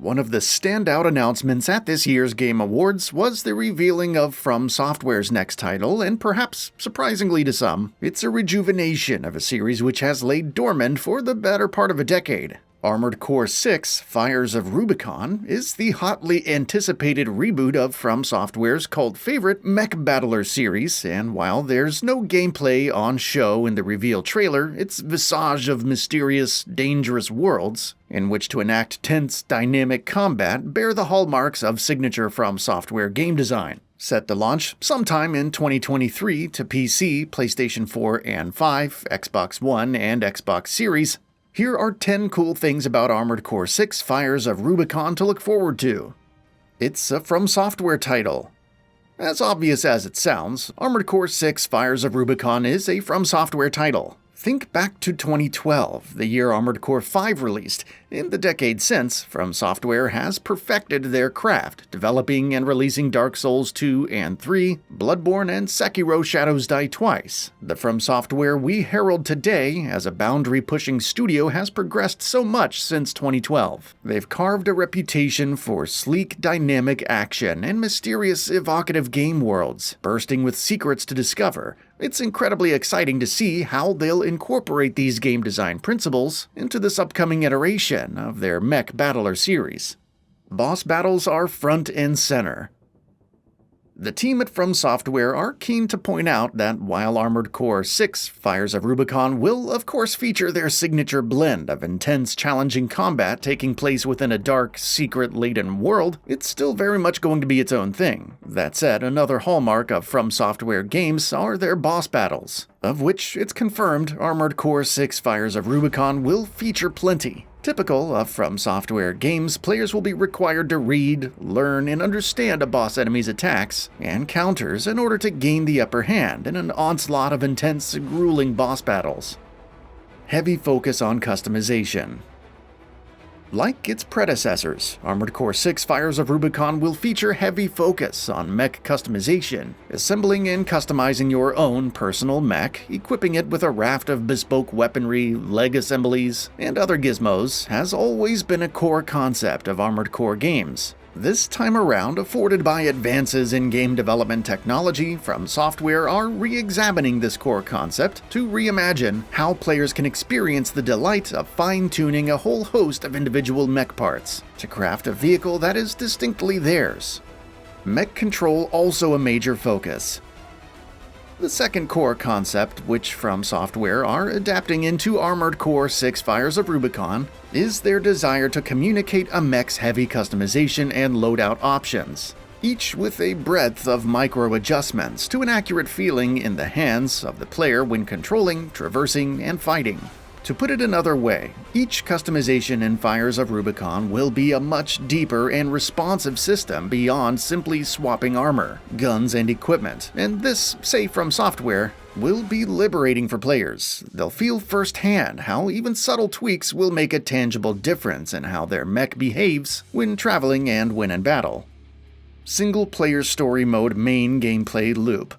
One of the standout announcements at this year's Game Awards was the revealing of FromSoftware's next title, and perhaps surprisingly to some, it's a rejuvenation of a series which has laid dormant for the better part of a decade. Armored Core 6: Fires of Rubicon is the hotly anticipated reboot of FromSoftware's cult favorite mech battler series, and while there's no gameplay on show in the reveal trailer, its visage of mysterious, dangerous worlds, in which to enact tense, dynamic combat, bear the hallmarks of signature FromSoftware game design. Set to launch sometime in 2023 to PC, PlayStation 4 and 5, Xbox One, and Xbox Series, here are 10 cool things about Armored Core 6: Fires of Rubicon to look forward to. It's a FromSoftware title. As obvious as it sounds, Armored Core 6: Fires of Rubicon is a FromSoftware title. Think back to 2012, the year Armored Core 5 released. In the decade since, FromSoftware has perfected their craft, developing and releasing Dark Souls 2 and 3, Bloodborne, and Sekiro: Shadows Die Twice. The FromSoftware we herald today as a boundary-pushing studio has progressed so much since 2012. They've carved a reputation for sleek, dynamic action and mysterious, evocative game worlds, bursting with secrets to discover. It's incredibly exciting to see how they'll incorporate these game design principles into this upcoming iteration of their mech battler series. Boss battles are front and center. The team at FromSoftware are keen to point out that while Armored Core 6: Fires of Rubicon will of course feature their signature blend of intense, challenging combat taking place within a dark, secret-laden world, it's still very much going to be its own thing. That said, another hallmark of FromSoftware games are their boss battles, of which it's confirmed Armored Core 6: Fires of Rubicon will feature plenty. Typical of FromSoftware games, players will be required to read, learn, and understand a boss enemy's attacks and counters in order to gain the upper hand in an onslaught of intense, grueling boss battles. Heavy focus on customization. Like its predecessors, Armored Core 6: Fires of Rubicon will feature heavy focus on mech customization, assembling and customizing your own personal mech, equipping it with a raft of bespoke weaponry, leg assemblies, and other gizmos has always been a core concept of Armored Core games. This time around, afforded by advances in game development technology, FromSoftware are re-examining this core concept to reimagine how players can experience the delight of fine-tuning a whole host of individual mech parts to craft a vehicle that is distinctly theirs. Mech control also a major focus. The second core concept, which FromSoftware are adapting into Armored Core 6: Fires of Rubicon, is their desire to communicate a mech's heavy customization and loadout options, each with a breadth of micro-adjustments to an accurate feeling in the hands of the player when controlling, traversing, and fighting. To put it another way, each customization in Fires of Rubicon will be a much deeper and responsive system beyond simply swapping armor, guns, and equipment, and this, say FromSoftware, will be liberating for players. They'll feel firsthand how even subtle tweaks will make a tangible difference in how their mech behaves when traveling and when in battle. Single-player story mode main gameplay loop.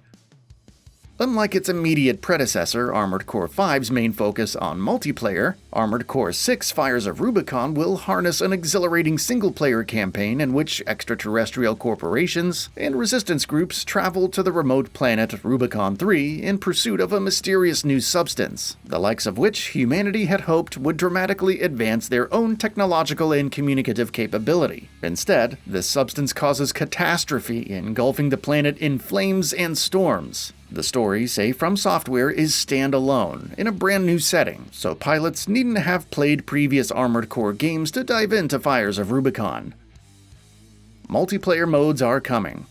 Unlike its immediate predecessor, Armored Core 5's main focus on multiplayer, Armored Core 6: Fires of Rubicon will harness an exhilarating single-player campaign in which extraterrestrial corporations and resistance groups travel to the remote planet Rubicon 3 in pursuit of a mysterious new substance, the likes of which humanity had hoped would dramatically advance their own technological and communicative capability. Instead, this substance causes catastrophe, engulfing the planet in flames and storms. The story, say FromSoftware, is standalone, in a brand new setting, so pilots needn't have played previous Armored Core games to dive into Fires of Rubicon. Multiplayer modes are coming.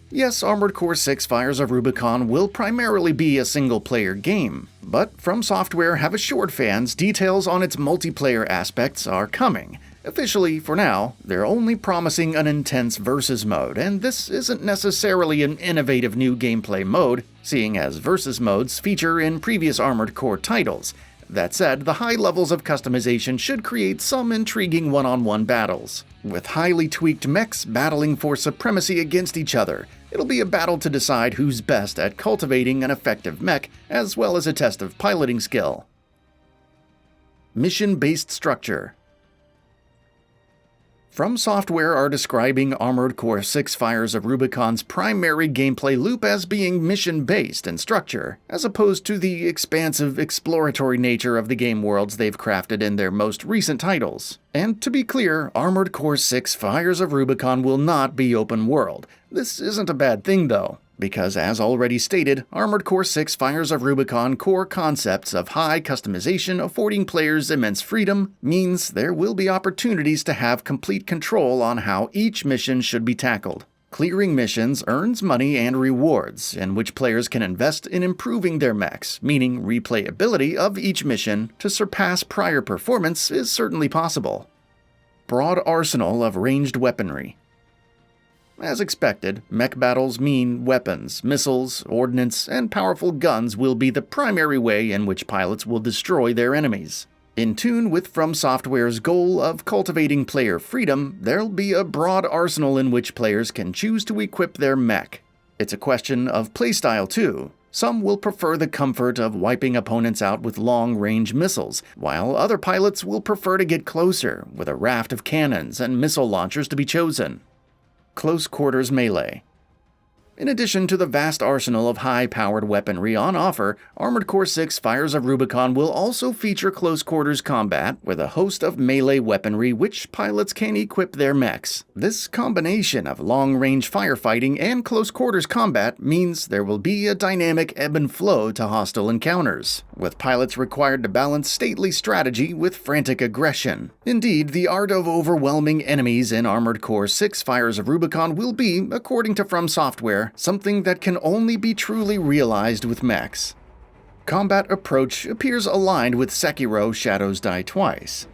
Yes, Armored Core 6: Fires of Rubicon will primarily be a single-player game, but FromSoftware have assured fans details on its multiplayer aspects are coming. Officially, for now, they're only promising an intense versus mode, and this isn't necessarily an innovative new gameplay mode, seeing as versus modes feature in previous Armored Core titles. That said, the high levels of customization should create some intriguing one-on-one battles, with highly tweaked mechs battling for supremacy against each other. It'll be a battle to decide who's best at cultivating an effective mech, as well as a test of piloting skill. Mission-based structure. FromSoftware are describing Armored Core 6 Fires of Rubicon's primary gameplay loop as being mission-based in structure, as opposed to the expansive, exploratory nature of the game worlds they've crafted in their most recent titles. And to be clear, Armored Core 6 Fires of Rubicon will not be open world. This isn't a bad thing, though, because as already stated, Armored Core 6 Fires of Rubicon core concepts of high customization affording players immense freedom means there will be opportunities to have complete control on how each mission should be tackled. Clearing missions earns money and rewards, in which players can invest in improving their mechs, meaning replayability of each mission to surpass prior performance is certainly possible. Broad arsenal of ranged weaponry. As expected, mech battles mean weapons, missiles, ordnance, and powerful guns will be the primary way in which pilots will destroy their enemies. In tune with FromSoftware's goal of cultivating player freedom, there'll be a broad arsenal in which players can choose to equip their mech. It's a question of playstyle too. Some will prefer the comfort of wiping opponents out with long-range missiles, while other pilots will prefer to get closer, with a raft of cannons and missile launchers to be chosen. Close quarters melee. In addition to the vast arsenal of high-powered weaponry on offer, Armored Core 6 Fires of Rubicon will also feature close quarters combat with a host of melee weaponry which pilots can equip their mechs. This combination of long-range firefighting and close quarters combat means there will be a dynamic ebb and flow to hostile encounters, with pilots required to balance stately strategy with frantic aggression. Indeed, the art of overwhelming enemies in Armored Core 6 Fires of Rubicon will be, according to FromSoftware, something that can only be truly realized with mechs. Combat approach appears aligned with Sekiro Shadows Die Twice.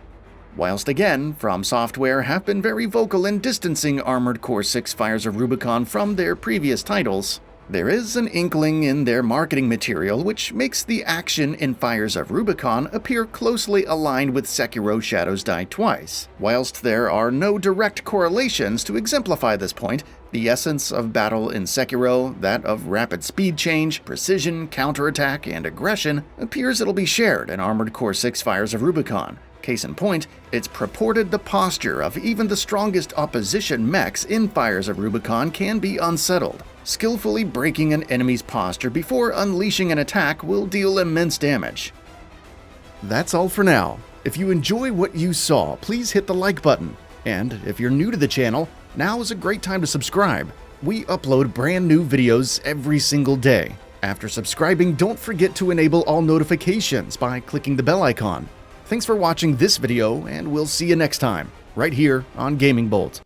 Whilst again, FromSoftware have been very vocal in distancing Armored Core 6 Fires of Rubicon from their previous titles, there is an inkling in their marketing material which makes the action in Fires of Rubicon appear closely aligned with Sekiro Shadows Die Twice. Whilst there are no direct correlations to exemplify this point, the essence of battle in Sekiro, that of rapid speed change, precision, counterattack, and aggression, appears it'll be shared in Armored Core 6 Fires of Rubicon. Case in point, it's purported the posture of even the strongest opposition mechs in Fires of Rubicon can be unsettled. Skillfully breaking an enemy's posture before unleashing an attack will deal immense damage. That's all for now. If you enjoy what you saw, please hit the like button. And if you're new to the channel, now is a great time to subscribe. We upload brand new videos every single day. After subscribing, don't forget to enable all notifications by clicking the bell icon. Thanks for watching this video, and we'll see you next time, right here on Gaming Bolt.